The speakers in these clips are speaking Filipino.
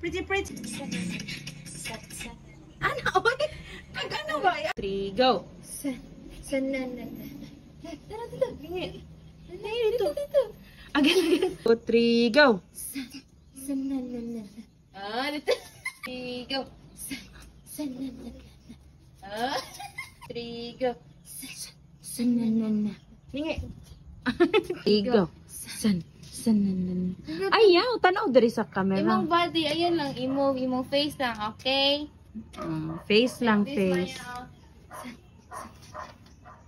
Pretty. Ano? Oy! Ano ba? 3, go! Tara, dito. Dito. Again. 2, 3, go! Ah, dito. 3, go. 3, go. Lingi. 3, go. Ayaw, tanaw dari sa camera. Imong body, ayan lang. Imong face lang, okay? Face lang, This face. one,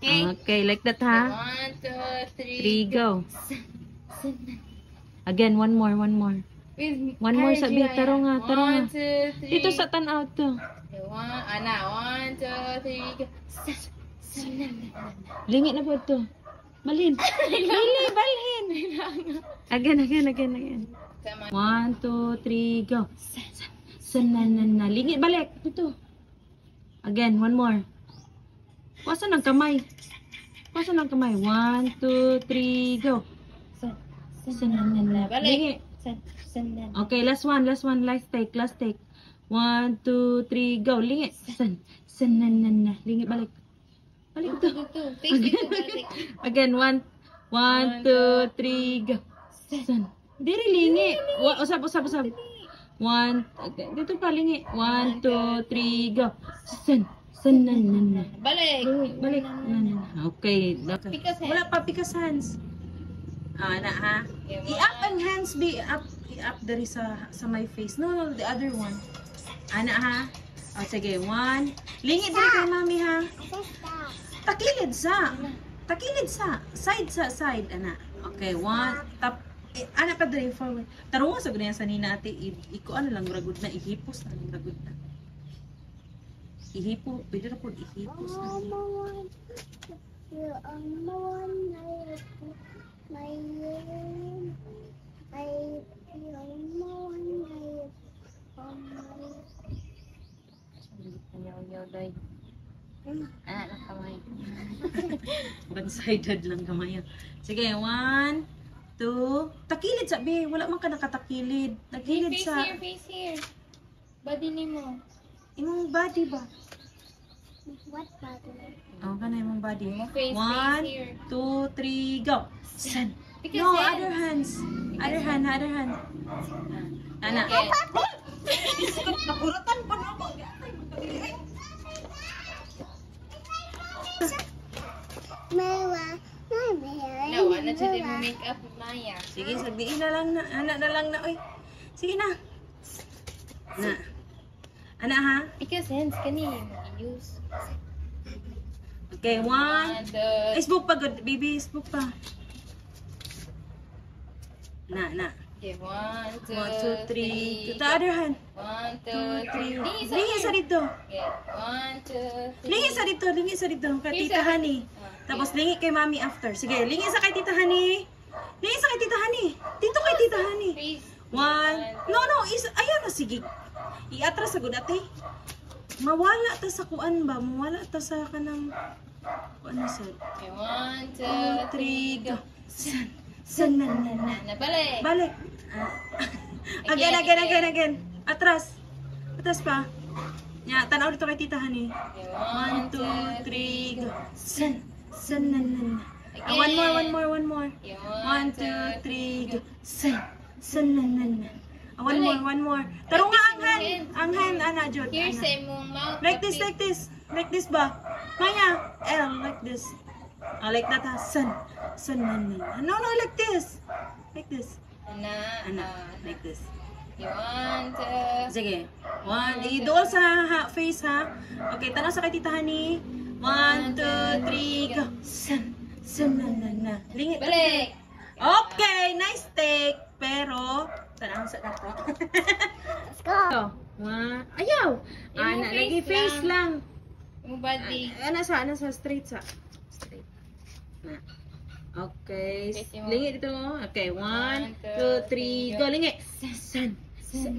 okay? Okay, like that ha. 1, 2, 3, 3, go. Again, one more. One more sabi, taro nga. 1, 2, 3. Dito sa tanaw to. 1, 2, 3, go. Lingi na po to. Balhin. Balhin. Again. 1, 2, 3, go. Lingi, balik. Dito. Again, one more. Kuwasan ang kamay. 1, 2, 3, go. Balik. Lingi. Okay, last one. Last take. 1, 2, 3, go. Lingi. Lingi, balik. Balik to. Face dito, balik. Again, 1, 2, 3, go. Diri lingi. Usap. 1, dito pa lingi. 1, 2, 3, go. Balik. Balik. Okay. Pikas hands. Wala pa pikas hands. Na ha. I-up ang hands be up. I-up dari sa my face. No, the other one. Na ha. Sige, 1. Lingi diri kay mami ha. Takilid sa. Side sa side ana. Okay, 1 tap. Ana pa diri forward. Tarunga sa ganyan sa nina ate. Iko ano lang ragud na ihipos na ragud na. Ihipo, pwede na po ihipos na. One-sided lang kamay. Sige, 1, 2. Takilid sabi. Wala man ka nakatakilid. Takilid sa... Face here. Body ni mo. Imong body ba? What body? Kanay imong body. Imong face 1, here. 2, 3, go. Because No, then- other hands. Other hand. Ana. Nakuratan pa na ako. No, ano siya din mo make up with Maya. Sige, sabihin na lang na. Anak na lang na. Oy. Sige na. Na. Ana ha? Because hands kani use. Okay, 1. 1, 2, Facebook pa good. Baby, Facebook pa. Na. okay, 1, 1, 2, 3. To the other hand. 1, 2, 3. Lingi sa dito. Okay, 1, 2, 3. Lingi sa dito. Kay Tita Honey. Tapos lingi kay Mami after. Sige, lingi sa kay Tita Honey. Lingi sa kay Tita Honey. Dito kay Tita Honey. Face. 1. No. Ayaw na, sige. I-atras sa good ate. Mawala ta sa kuan ba? Mawala ta sa kanang kuan na sir. Okay, 1, 2, 3, 2, 3, go. go. Nabalik. Balik. Again. Atras pa. Ya, tanaw dito kay Tita Honey. Okay, 1, 2, 3, go. One more. Okay, 1, 2, 3, go. One more. Taro nga ang hand, ana, Jod. Here Ana. sa imong mouth. Like this ba? Maya, L, like this. Like that ha, No, like this. Like this. Like this. Okay, 1, 2. Sige. 1, idol sa face ha. Okay, tanaw sa kay Tita Honey. 1, 2, 3, go. Lingit. Balik. Okay, nice take. Pero, tanaw sa dako. Let's go. Ayaw. Yung Lagi face lang. Yung body. Ano sa straight sa. Straight. Okay. Face mo. Lingit dito. Okay, 1, 2, 3, go. Lingit.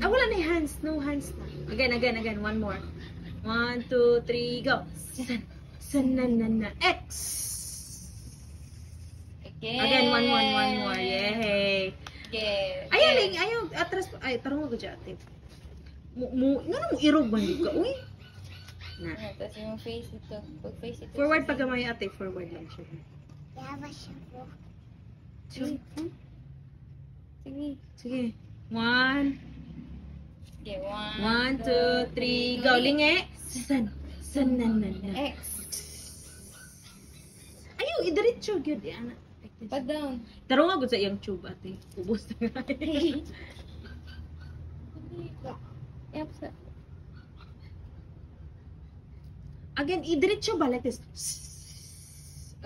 Wala na yung hands. No hands na. Again. One more. 1, 2, 3, go. X. Again, one more. Yay. Okay. Ayaw, atras. Ay, tarong ako dyan, ate. Nga mo irog man ka, uy. Na. Tapos yung face ito. Pag face ito. Forward pag gamay ate, forward lang siya. Lava shampoo. Sige. Sige. Sige. 1, Okay, 1, 2, 3, go. Lingi. San, nan. X. Ayaw, idiretso, gyud ana. Pa down. Taro nga gud sa iyang tube ate. Ubos na nga. Yep. Again, idiretso ba like this?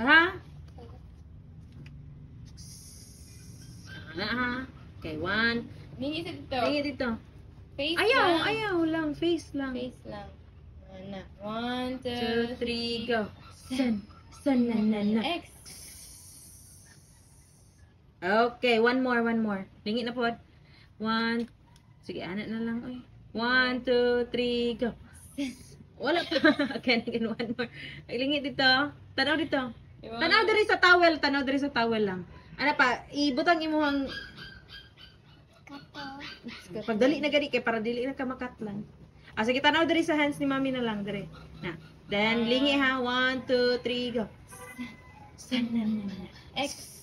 Ha? Okay, 1. Lingi sa dito. Tingin dito. Face Ayaw, lang. ayaw lang. Face lang. Face lang. Ano? 1, 2, 2, 3, go. San, nan. X. Okay, one more. Lingit na po. 1. Sige, anak na lang. 1, 2, 3, go. Wala pa. Okay, again, one more. Ay, lingit dito. Tanaw dito. Tanaw diri sa towel. Tanaw diri sa towel lang. Ano pa, ibutang imuhang Kato. pagdali na gani kay para dili na ka makatlan. Ah, sige, tanaw diri sa hands ni mami na lang diri. Na. Then lingi ha. 1, 2, 3, go. San, nan. X.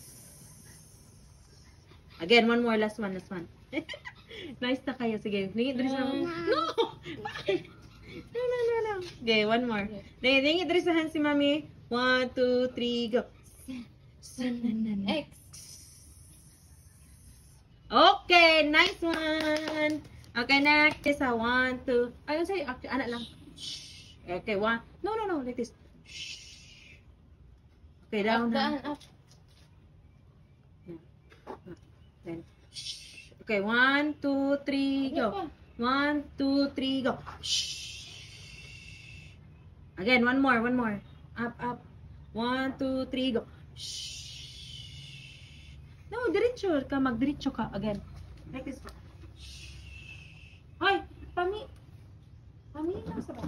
Again, one more, last one. Nice na kayo. Sige, lingit diri sa mami. No! Bakit? No. Okay, one more. Then, lingit diri sa hands ni mami. 1, 2, 3, go. San, nan. X. Okay, nice one. Okay, next is a 1, 2. Ayun sa'yo, anak lang. Okay, 1. No, like this. Okay, down. Up. Then, okay, 1, 2, 3, go. 1, 2, 3, go. Again, one more. Up. 1, 2, 3, go. No, diretso ka. Magdiretso ka. Again. Like this. Ay, Pami na sa ba?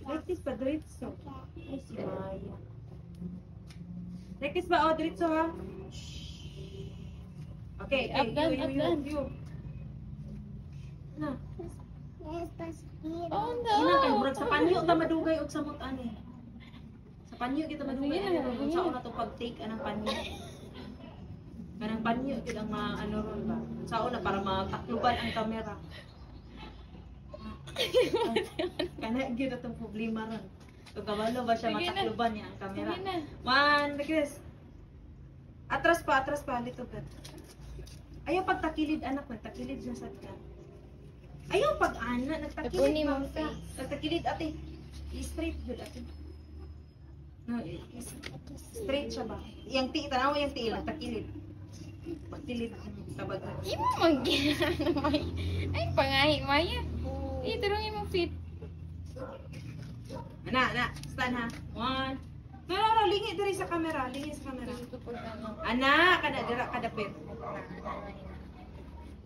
Like this pa, diretso. Ay, si Maya. Like this ba? Diretso ha? Okay, Up, down. you. Na. Yes, that's it. Oh, Ina kay no. murag sa panyo ta madugay og samot ani. Sa panyo kita madugay Sige, ani kung sige. saan na to pag-take anang panyo. Kanang panyo gid ang ano ron ba. Saan na para matakluban ang kamera. Kana gid atong problema ron. Kung kabalo ba siya Sige na. matakluban niya ang kamera. Sige na. 1, like this. Atras pa dito ka. Ayaw pagtakilid anak, nagtakilid na sad ka. Ayaw pag-ana, nagtakilid Tapuni mo ka. ka. Nagtakilid ate. I-straight good ate. No, straight siya ba? Yang ti, tanaw yung ti, nagtakilid. Pagtilid, tabag. Imo mag-gina may. Ay, pangahi, Maya. Iturungin mo fit. Ana, stand ha. 1. No, lingi diri sa camera, lingi sa camera. Ana, dira kadapit.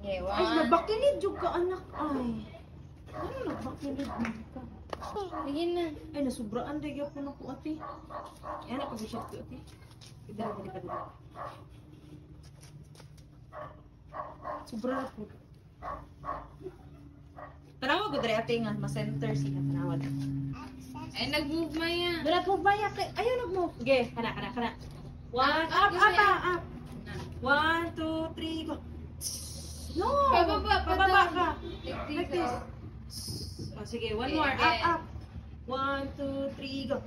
Okay, Ay, 1. nabakilid jud ka anak ay. Ano nabakilid mo ka? Sige na. Ay, nasubraan day gyapon ako ate. Yan na pag-shot ko ate. Dili pa dili. Sobra po. Tanawa ko diri ate nga ma-center siya tanawa. Ay, nag-move, Maya. Wala po baya kay ayaw nag-move. Okay, kana. 1 up. 1, 2, 3 go. No. Pababa ka. Like this. Oh, sige, one more. Up. 1, 2, 3 go.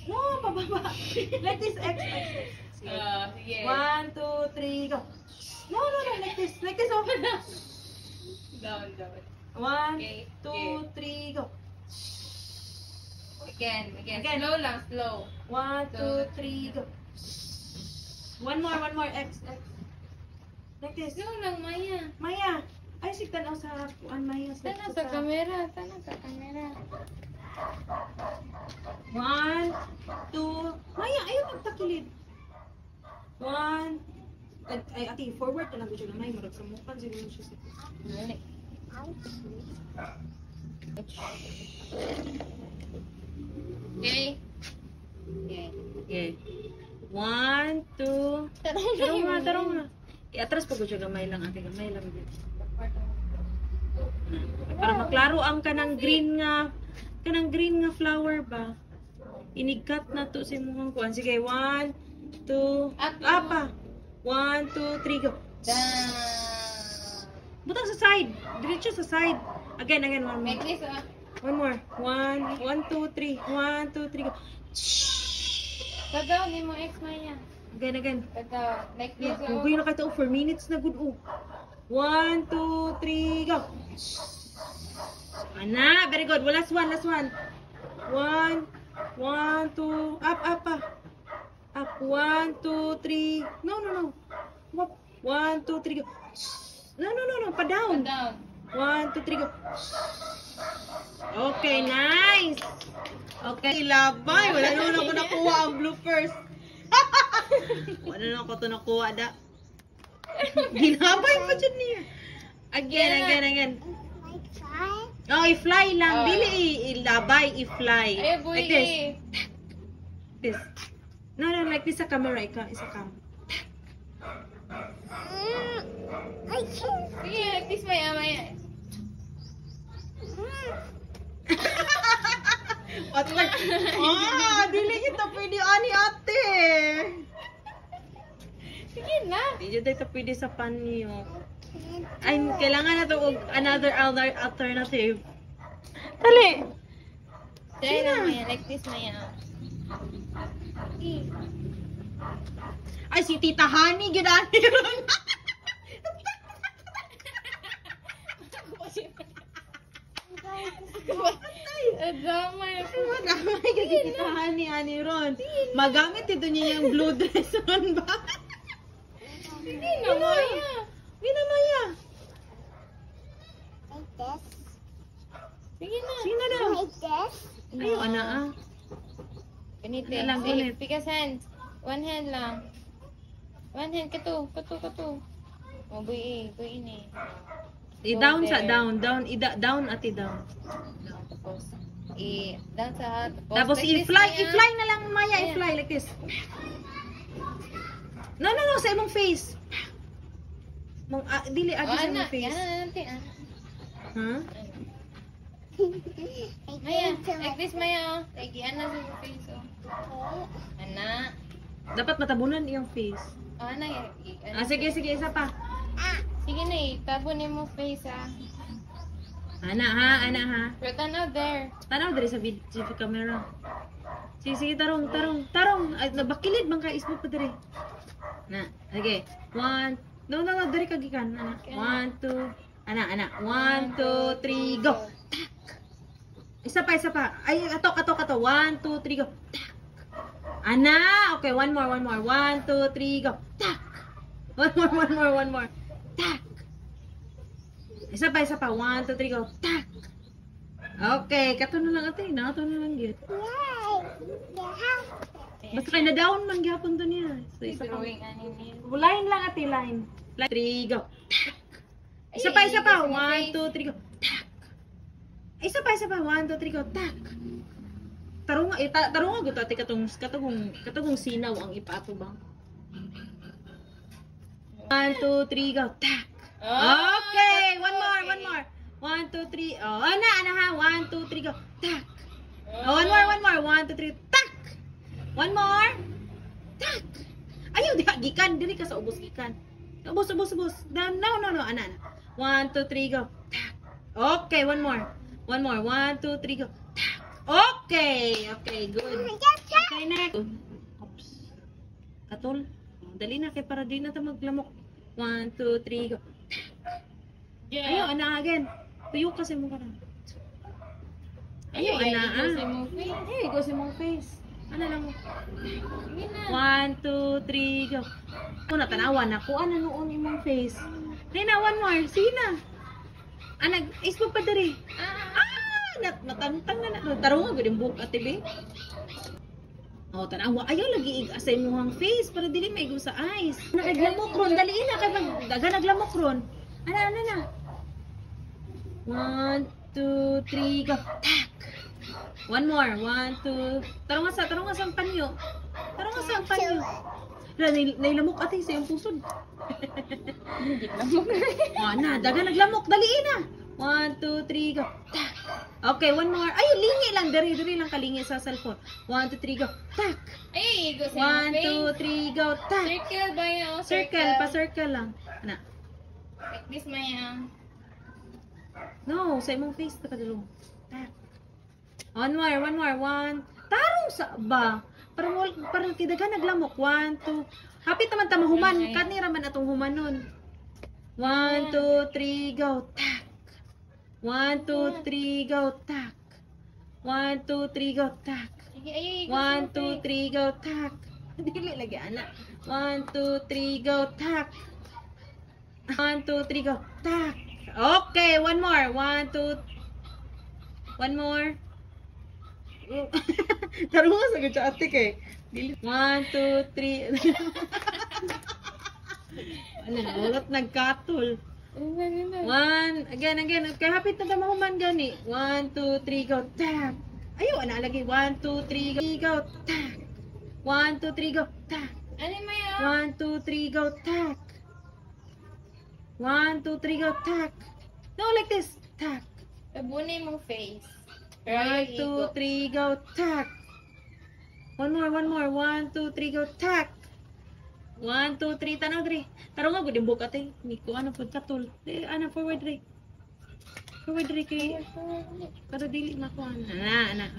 No, pababa. Like this. X. Sige. Sige. 1, 2, 3 go. No, like this. Like this. Oh. Down. 1, Okay, 2, 3 go. Again. Again. Slow lang, slow. 1, 2, 3 go. One more. X. Like this. Slow lang, Maya. Maya. Ay, sig tanaw sa kuan Maya. Tana sa camera. 1, 2. Maya, ayaw magtakilid. 1. Ay, ate, forward ka lang ko siya na may. Marag sa mukan siguro siya sa Dali. Okay. Okay. 1, 2. Tarong na. Iatras pa ko siya gamay lang ate. Gamay lang din. Para maklaro ang kanang green nga flower ba. Inigat na to sa imong kuan. Sige, 1, 2, apa. 1, 2, 3 go. Down. Butang sa side. Diretso sa side. Again, one more. Make this One more. 1, 2, 3. 1, 2, 3 go. Padaw ni mo ex Maya. Again. Padaw. Like this Gugoy na kayo 4 minutes na good. 1, 2, 3 go. Ana, very good. Last one. 1, 1, 2, up. Up, 1, 2, 3. No. Up. 1, 2, 3 go. No, pa down. Padaw. 1, 2, 3 go. Okay, nice. Okay, labay. Wala naman ako nakuha ang bloopers. Wala naman ako ito nakuha da. Ginabay pa dyan niya. Again. Like five. Oh, i-fly lang. Oh. Dili ilabay, i-fly. Ay, boy. Like this. This. No, like this sa camera. Isa cam. I can't. Sige, like this Maya. At like, dili kita pwede ani ate. Sige na. Hindi dito pwede sa panyo. Ay, kailangan na to og another alternative. Dali. Try na Maya. Like this Maya. Ay, si Tita Honey, ginani ron. Damay ako. Magamay ka si Tita Honey, ani ron. Magamit ito niya yung blue dress ron ba? Sige na Maya. Maya. Like this. Sige na. Sino daw? Like this. Ayaw, ana Ganito. Yan lang, Say, ulit. Pikas hand. One hand lang. One hand. Kato. O, buy ini. I-down sa down. Down ati down. Tapos, down sa Tapos like this, i-fly. Maya. I-fly na lang, Maya. Ayan. I-fly like this. No. Sa imong face. Dili, O, agi sa anak. imong face. Yan na natin. Huh? Maya. Like this, Maya. Like, yan na sa face. O. Anak. Dapat matabunan iyong face. O, anak. Sige, isa pa. Sige na tabon mo face Ana ha. Pero tanaw there. Tanaw diri sa video camera. Sige, tarong. Ay, nabakilid bang ka ismo pa diri. Na, okay. 1. No, diri ka gikan. Ana. 1, 2. Ana. 1, 2, 3 go. Isa pa. Ay, ato. 1, 2, 3 go. Ana, okay, one more. 1, 2, 3 go. Tak. One more. Tak. Isa pa. 1, 2, 3 go. Tak. Okay, kato na lang ate. Nato na lang git. Basta kay na down man gyapon to niya. So isa pa. Drawing ani niya. Line lang ate, line. 3 go. Tak. Isa pa. 1, 2, 3 go. Tak. Isa pa. 1, 2, 3 go. Tak. Tarunga gud ate katong sinaw ang ipaato ba? 1, 2, 3 go. Tak. Okay, one more. 1, 2, 3. Oh, ana ha. 1, 2, 3 go. Tak. Oh, one more. 1, 2, 3. Tak. One more. Tak. Ayaw gikan diri ka sa ubos gikan. Ubos. No. Ana. 1, 2, 3 go. Tak. Okay, one more. 1, 2, 3 go. Tak. Okay, good. Okay, next. Oops. Katol. Dali na kay para di na ta maglamok. 1, 2, 3 go. Ayaw, ana again. Tuyo kasi mo ka na. Ayaw, ana. Hey, go sa mong face. Ano lang mo? 1, 2, 3 go. Kung natanawan ako, ano noon imong face? Rina, one more. Sige na. Ispo pa dari. Natantang na. Tarong nga, guding buhok ate be. O, tanawa. Ayaw lagi sa imong face para dili maigo sa eyes. Naglamok ron. Dali na kay daga naglamok ron. Ano na. 1, 2, 3 go. Tak. One more. 1, 2. Tarong nga sa panyo. Nailamok ate sa iyong pusod. Hindi lamok. Daga naglamok. Dali na. 1, 2, 3, go. Tak. Okay, one more. Ay, lingi lang. Dari lang kalingi sa cellphone. 1, 2, 3, go. Tak. Ay, go sa 1, 2, 3, go. Tak. Circle ba yun? Circle, pa-circle lang. Ana. Like this, Maya. No, sa imong face na kadulong. Tak. One more. 1. Tarong sa ba? Parang kidagan naglamok. 1, 2. Hapit naman ta mahuman. Kanira man atong humanon. 1, 2, 3, go. Tak. 1, 2, 3, go. Tak. 1, 2, 3, go. Tak. Sige, ay, 1, 2, 3, go. Tak. Dili lagi anak. 1, 2, 3, go. Tak. 1, 2, 3, go. Tak. Okay, one more. 1, 2. One more. Tarungan sa gadya atik eh. 1, 2, 3. Ano na, ulot nagkatol. 1, again. Okay, hapit na tamahuman gani. 1, 2, 3, go. Tap. Ayaw, ana lagi. 1, 2, 3, go. Tap. 1, 2, 3, go. Tap. Ano, Maya? 1, 2, 3, go. Tap. 1, 2, 3, go. Tap. No, like this. Tap. Tabunin mo face. 1, 2, 3, go. Tap. One more. 1, 2, 3, go. Tap. 1, 2, 3, tanaw dre. Taro nga gud imbo ka te. Ni ko ano pud katol. Ana forward dre. Forward dre kay para dili makuha na. Ana.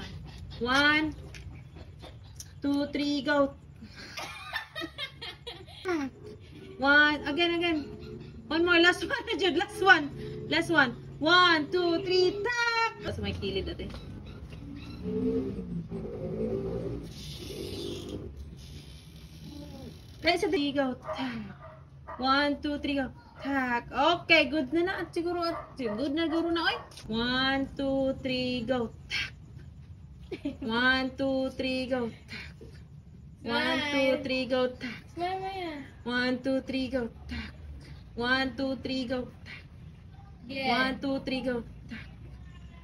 1, 2, 3, go. 1, again. One more, last one na jud, last one. 1, 2, 3, tak. Basta may kilid ate. Let's go. Tak. 1, 2, 3, go. Tak. Okay, good na na. Siguro, good na guro na, oy. 1, 2, 3, go. Tak. 1, 2, 3, go. Tak. 1, 2, 3, go. Tak. Smile, Maya. 1, 2, 3, go. Tak. 1, 2, 3, go. Tak. Yeah. 1, 2, 3, go. Tak.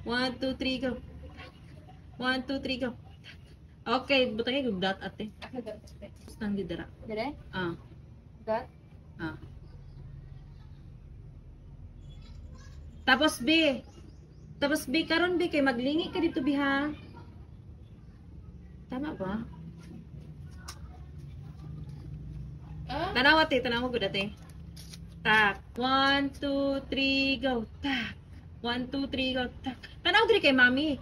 1, 2, 3, go. Tak. 1, 2, 3, go. Tak. Okay, butangin yung dot ate. Ako dot. Stang didara. Dire? Ah. Dot? Ah. Tapos B karon B kay maglingi ka dito biha. Tama ba? Ah? Tanawa ko dati. Tak. 1, 2, 3, go. Tak. 1, 2, 3, go. Tak. Tanaw diri kay mami.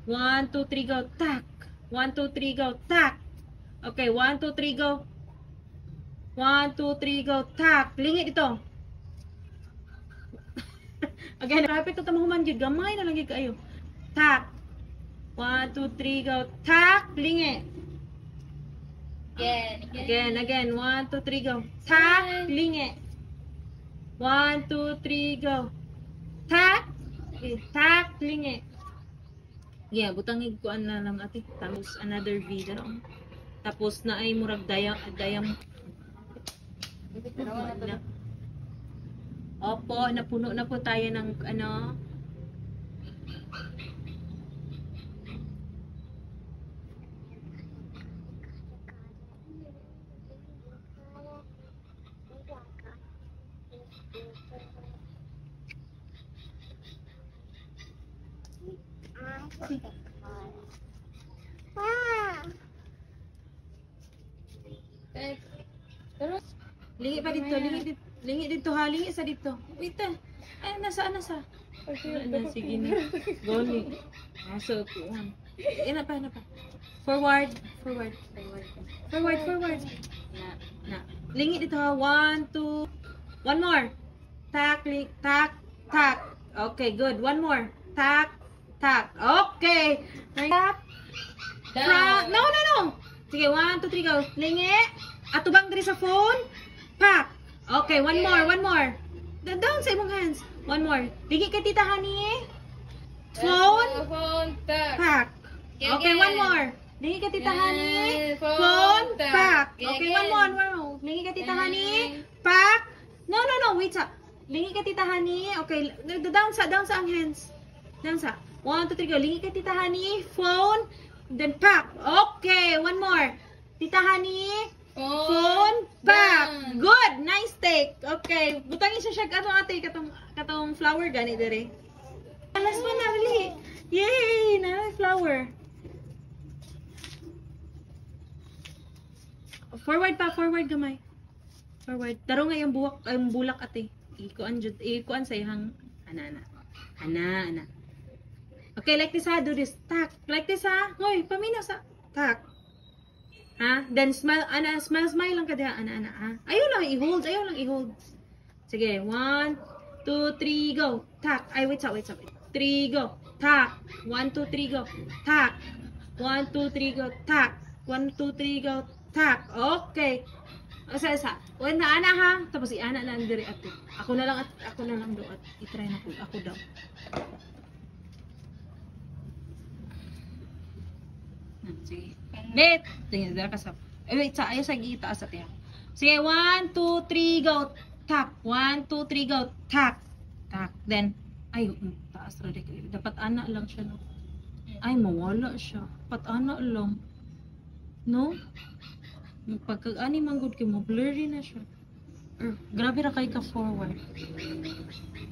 1, 2, 3, go. Tak. 1, 2, 3, go. Tak. Okay, 1, 2, 3, go. 1, 2, 3, go. Tak. Lingi dito. Again, rapid ko tamahuman jud. Gamay na lang gyud kaayo. Tak. 1, 2, 3, go. Tak. Lingi. Again. 1, 2, 3, go. Tak. Lingi. 1, 2, 3, go. Tak. Okay, tak. Lingi. Yeah, butangig ko na lang ate. Tapos another video. Tapos na ay murag dayang. Opo, napuno na po tayo ng ano. Lingi pa dito, lingi dito ha, lingi sa dito. Wait ah. Ay, nasa. Sige na. Goni. Nasa upuan. Na pa. Forward. Na. Lingi dito ha. 1, 2. One more. Tak. Okay, good. One more. Tak. Okay. Tak. No. Sige, 1, 2, 3, go. Lingi. Atubang diri sa phone. Pak. Okay, one more. Down sa imong hands. One more. Lingi kay tita Honey. Phone. Pak. Okay, one more. Lingi kay tita Honey. Phone. Pak. Okay, one more. Lingi kay tita Honey. Pak. No. Wait sa. Lingi kay tita Honey. Okay, down sa ang hands. Down sa. 1, 2, 3, go. Lingi kay tita Honey. Phone. Then pak. Okay, one more. Tita Honey. Phone back. Good. Nice take. Okay. Butangin siya katong ate katong flower gani dere. Yay! Na flower. Forward pa, forward gamay. Forward. Taro nga yung buwak, yung bulak ate. Ikuan sa ihang ana. Okay, like this ha, do this. Tak. Like this ha. Hoy, paminaw sa. Tak. Ha? Then smile, smile lang ka diha, ana, ha? Ayaw lang i-hold. Sige, 1, 2, 3, go. Tak. Ay, wait. 3, go. Tak. 1, 2, 3, go. Tak. 1, 2, 3, go. Tak. 1, 2, 3, go. Tak. Okay. Isa. When na ana ha, tapos i-ana lang diri ato. Ako na lang do at i-try na ko. Ako daw. Sige. Wait. Tingnan dira ka sa. Wait, ayo sa itaas at yan. Sige, 1, 2, 3, go. Tak. 1, 2, 3, go. Tak. Tak. Then ay, taas ra rin. Dapat ana lang siya, no? Ay, mawala siya. Dapat ana lang. No? Pagkag-ani manggod kay mo, blurry na siya. Grabe ra kay ka forward.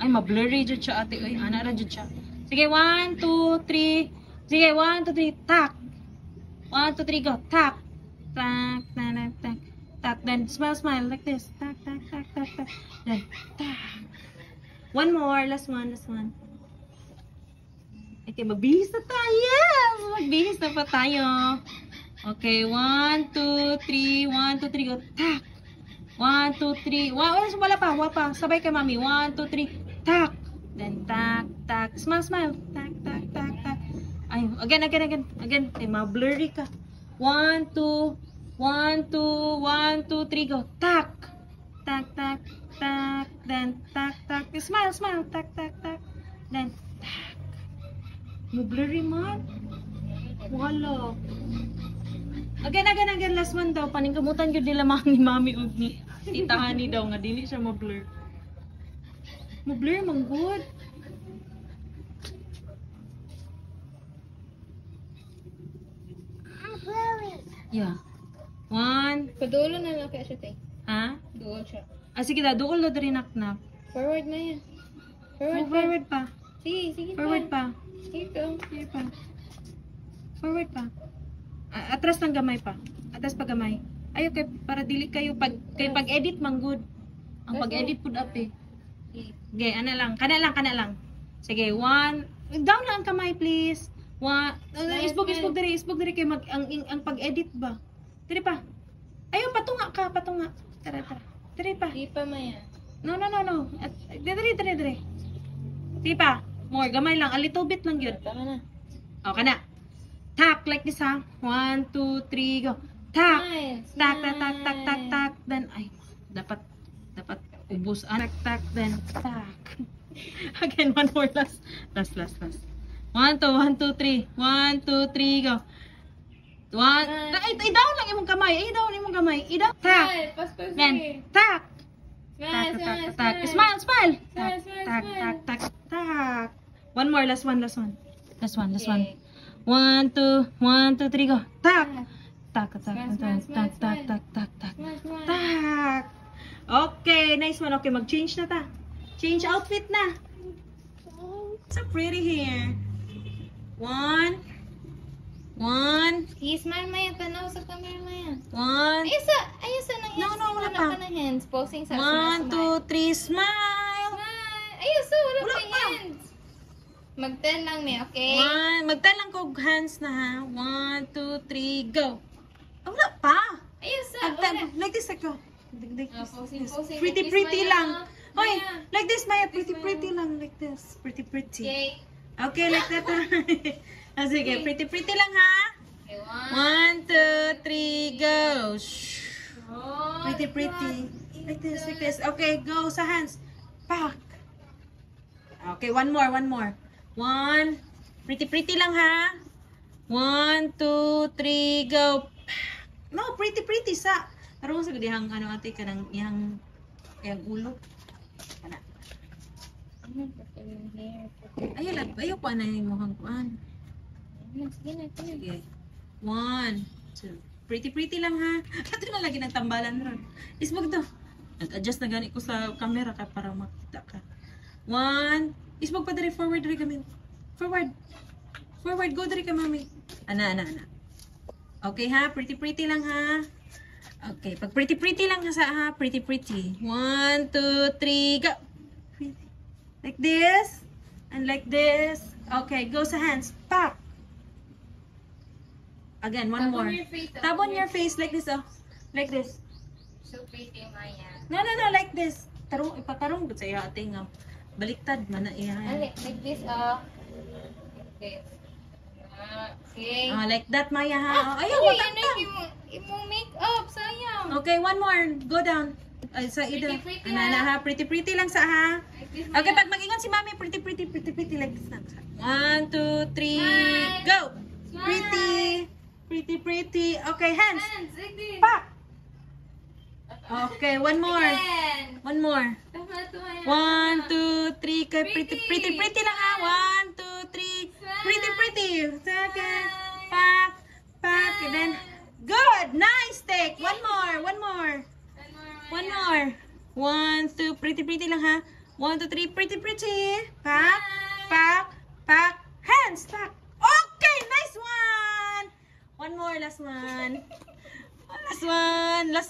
Ay, ma-blurry jud siya ate. Ay, ana ra jud siya. Sige, 1, 2, 3. Sige, 1, 2, 3. Tak. 1, 2, 3, go. Tak. Tak. Tak. Then, smile. Like this. Tak. Then, tak. One more. Last one. Okay, magbihis na tayo. Yes! Magbihis na pa tayo. Okay, 1, 2, 3. 1, 2, 3, go. Tak. 1, 2, 3. Wala pa. Sabay kay mami. 1, 2, 3. Tak. Then, tak. Smile. Tak. Ay, again. Ay, ma-blurry ka. 1, 2, 3, go. Tak. Then, tak. Smile. Tak. Then, tak. Ma-blurry man. Wala. Again. Last one daw. Paningkamutan yun nila ni mami o ni Tita Honey daw nga. Dili siya ma-blur. Ma-blur, man good. Yeah. 1. Padulo na lang kaya siya, tay. Ha? Duol siya. Sige da. Duol na dari nak. Forward na yan. Forward pa. Sige Forward pa. Sige pa. Forward pa. Atras ng gamay pa. Atras pa gamay. Ayo kay para dili kayo pag-edit man good. Ang pag-edit pud ape. Okay, ana lang. Kana lang. Sige, 1. Down lang ang kamay please. 1. Isbog diri kay ang pag-edit ba. Diri pa. Ayo patunga. Tara. Diri pa. Di pa maya. No. Diri. Di pa. More gamay lang. A little bit lang yun. Tama na. O, kana. Tak, like this ha. 1, 2, 3, go. Tak. Tak. Then, ay, dapat ubos. Tak, then, tak. Again, one more last. 1, 2, 3. 1, 2, 3, go. 1. Ay, down lang imong kamay. Tak. Then, tak. Tak. Smile. Tak. One more, last one. 1, 2, 3, go. Tak. Tak. Okay, nice one. Okay, mag-change na ta. Change outfit na. So pretty here. 1. I-smile maya. Tanaw sa camera maya. 1. Ayusa ng hands. No, wala pa. Wala pa ng hands. Posing sa 1, 2, 3, smile. Ayusa, wala Wala pa pa. hands. Mag-10 lang may, okay? Magtalang ko hands na ha. 1, 2, 3, go. Wala pa. Ayusa, Like this, like go. Posing. Pretty Maya. lang. Hoy, Maya. like this, Maya. Like this, Pretty lang. Like this. Pretty. Okay. Okay, like that. Sige, pretty lang ha. Okay, 1, 2, 3, go. Shh. Oh, Pretty. Like this. Okay, go sa hands. Back. Okay, one more. 1. Pretty lang ha. 1, 2, 3, go. No, pretty sa. Tarong sa gudihang ate kanang yang ulo. Kana. Ayaw pa na yung mukhang kuan. Sige. 1, 2. Pretty lang ha. Ato na lagi ng tambalan ron. Isbog to. Nag-adjust na gani ko sa camera ka para makita ka. 1. Isbog pa diri forward rin kami. Forward. Forward, go diri ka, mami. Ana. Okay ha, pretty lang ha. Okay, pag pretty lang ha, pretty. 1, 2, 3, go. Like this. And like this. Okay, go sa hands. Pop. Again, one more. Tap on your face like this, oh. Like this. So pretty, Maya. No, like this. Ipatarong sa iyo ating baliktad man na iya. Like this, Like this. Okay. Like that, Maya ha. Ayaw, Uy, watak ta. Imo make up, sayang. Okay, one more. Go down. Sa ida. Pretty, Ha. Pretty lang sa ha. Like this, Okay, Maya. pag mag-ingon si Mami, pretty like this na. 1, 2, 3, Smile. go! Smile. Pretty. Okay, hands. Hands, like this. Pa! Okay, one more. Again. One more. Tama to, Maya. 1, 2, 3. Kay pretty lang ha. 1, 2, 3. Pretty. Second. Pack. And then, good! Nice take. One more. Maya. 1, 2, pretty lang ha. 1, 2, 3, pretty. Pack. Hands, pack. Okay, nice one. One more, last one. Last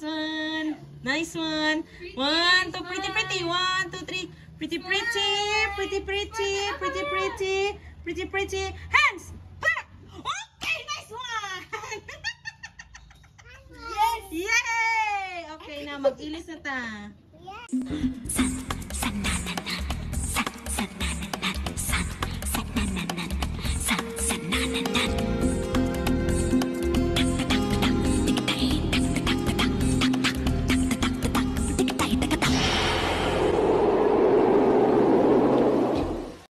one. Nice one. 1, 2, pretty. 1, 2, 3, pretty. Hands, pack. Okay, nice one. Yay! Okay na, mag-ilis na ta. Yes.